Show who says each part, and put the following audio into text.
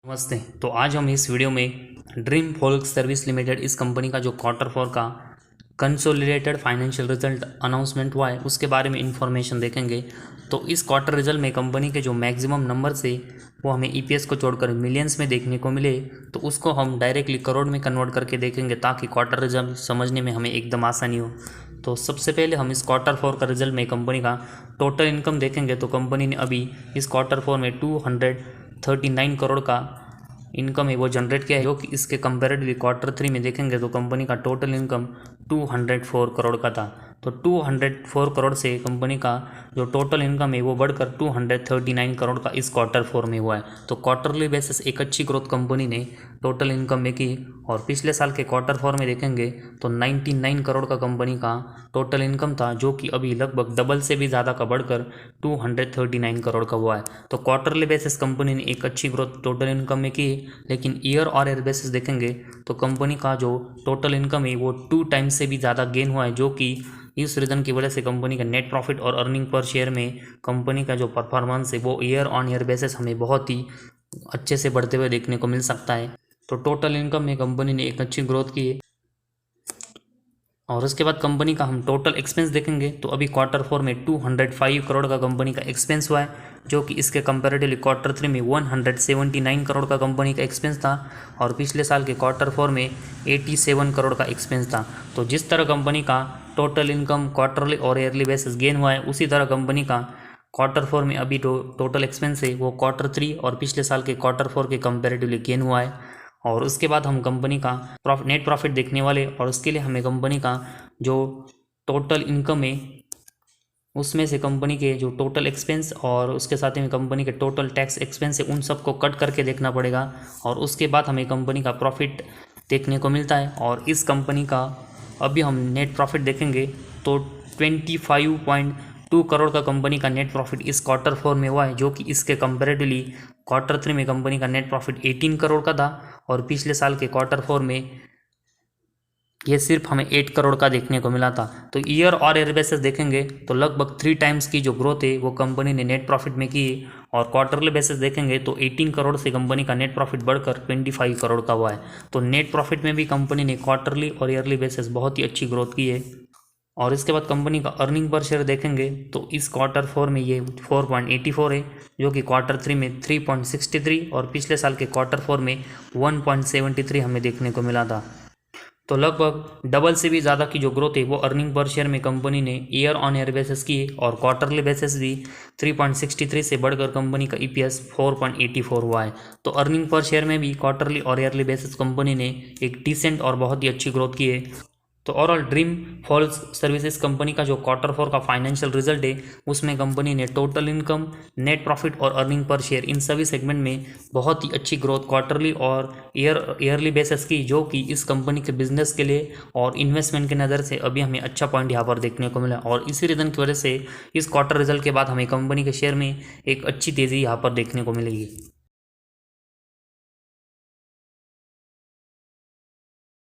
Speaker 1: नमस्ते। तो आज हम इस वीडियो में ड्रीम फोल्क सर्विस लिमिटेड इस कंपनी का जो Q4 का कंसोलिडेटेड फाइनेंशियल रिजल्ट अनाउंसमेंट हुआ है उसके बारे में इंफॉर्मेशन देखेंगे। तो इस क्वार्टर रिजल्ट में कंपनी के जो मैक्सिमम नंबर से वो हमें ईपीएस को छोड़कर मिलियंस में देखने को मिले, तो उसको हम डायरेक्टली करोड़ में कन्वर्ट करके देखेंगे ताकि क्वार्टर रिजल्ट समझने में हमें एकदम आसानी हो। तो सबसे पहले हम इस Q4 का रिजल्ट में कंपनी का टोटल इनकम देखेंगे। तो कंपनी ने अभी इस Q4 में 239 करोड़ का इनकम है वो जनरेट किया है, जो कि इसके कंपेरेटिवली Q3 में देखेंगे तो कंपनी का टोटल इनकम 204 करोड़ का था। तो 204 करोड़ से कंपनी का जो टोटल इनकम है वो बढ़कर 239 करोड़ का इस Q4 में हुआ है। तो क्वार्टरली बेसिस एक अच्छी ग्रोथ कंपनी ने टोटल इनकम में की। और पिछले साल के Q4 में देखेंगे तो 99 करोड़ का कंपनी का टोटल इनकम था, जो कि अभी लगभग डबल से भी ज़्यादा का बढ़कर 239 करोड़ का हुआ है। तो क्वार्टरली बेसिस कंपनी ने एक अच्छी ग्रोथ टोटल इनकम में की। लेकिन ईयर और ईयर बेसिस देखेंगे तो कंपनी का जो टोटल इनकम है वो 2 टाइम्स से भी ज़्यादा गेन हुआ है, जो कि इस रीज़न की वजह से कंपनी का नेट प्रॉफिट और अर्निंग पर शेयर में कंपनी का जो परफॉर्मेंस है वो ईयर ऑन ईयर बेसिस हमें बहुत ही अच्छे से बढ़ते हुए देखने को मिल सकता है। तो टोटल इनकम में कंपनी ने एक अच्छी ग्रोथ की है। और उसके बाद कंपनी का हम टोटल एक्सपेंस देखेंगे तो अभी Q4 में 205 करोड़ का कंपनी का एक्सपेंस हुआ है, जो कि इसके कंपेरेटिवली Q3 में 179 करोड़ का कंपनी का एक्सपेंस था। और पिछले साल के Q4 में 87 करोड़ का एक्सपेंस था। तो जिस तरह कंपनी का टोटल इनकम क्वार्टरली और ईयरली बेसिस गेन हुआ है, उसी तरह कंपनी का Q4 में अभी टोटल एक्सपेंस है वो Q3 और पिछले साल के Q4 के कंपेरेटिवली गेन हुआ है। और उसके बाद हम कंपनी का नेट प्रॉफिट देखने वाले, और उसके लिए हमें कंपनी का जो टोटल इनकम है उसमें से कंपनी के जो टोटल एक्सपेंस और उसके साथ ही में कंपनी के टोटल टैक्स एक्सपेंस है उन सबको कट करके देखना पड़ेगा। और उसके बाद हमें कंपनी का प्रॉफिट देखने को मिलता है। और इस कंपनी का अभी हम नेट प्रॉफिट देखेंगे तो 25.2 करोड़ का कंपनी का नेट प्रॉफिट इस Q4 में हुआ है, जो कि इसके कंपेरेटिवली Q3 में कंपनी का नेट प्रॉफिट 18 करोड़ का था। और पिछले साल के Q4 में ये सिर्फ हमें 8 करोड़ का देखने को मिला था। तो ईयर और ईयर बेसिस देखेंगे तो लगभग 3 टाइम्स की जो ग्रोथ है वो कंपनी ने नेट प्रॉफिट में की। और क्वार्टरली बेसिस देखेंगे तो 18 करोड़ से कंपनी का नेट प्रॉफिट बढ़कर 25 करोड़ का हुआ है। तो नेट प्रॉफिट में भी कंपनी ने क्वार्टरली और ईयरली बेसिस बहुत ही अच्छी ग्रोथ की है। और इसके बाद कंपनी का अर्निंग पर शेयर देखेंगे तो इस Q4 में ये 4.84 है, जो कि Q3 में 3.63 और पिछले साल के Q4 में 1.73 हमें देखने को मिला था। तो लगभग डबल से भी ज़्यादा की जो ग्रोथ है वो अर्निंग पर शेयर में कंपनी ने ईयर ऑन ईयर बेसिस की। और क्वार्टरली बेसिस भी 3.63 से बढ़कर कंपनी का ईपीएस 4.84 हुआ है। तो अर्निंग पर शेयर में भी क्वार्टरली और ईयरली बेसिस कंपनी ने एक डिसेंट और बहुत ही अच्छी ग्रोथ की है। तो overall dream folk services company का जो Q4 का फाइनेंशियल रिजल्ट है उसमें कंपनी ने टोटल इनकम, नेट प्रॉफिट और अर्निंग पर शेयर इन सभी सेगमेंट में बहुत ही अच्छी ग्रोथ क्वार्टरली और ईयरली बेसिस की, जो कि इस कंपनी के बिजनेस के लिए और इन्वेस्टमेंट की नज़र से अभी हमें अच्छा पॉइंट यहाँ पर देखने को मिला। और इसी रीज़न की वजह से इस क्वार्टर रिजल्ट के बाद हमें कंपनी के शेयर में एक अच्छी तेज़ी यहाँ पर देखने को मिलेगी।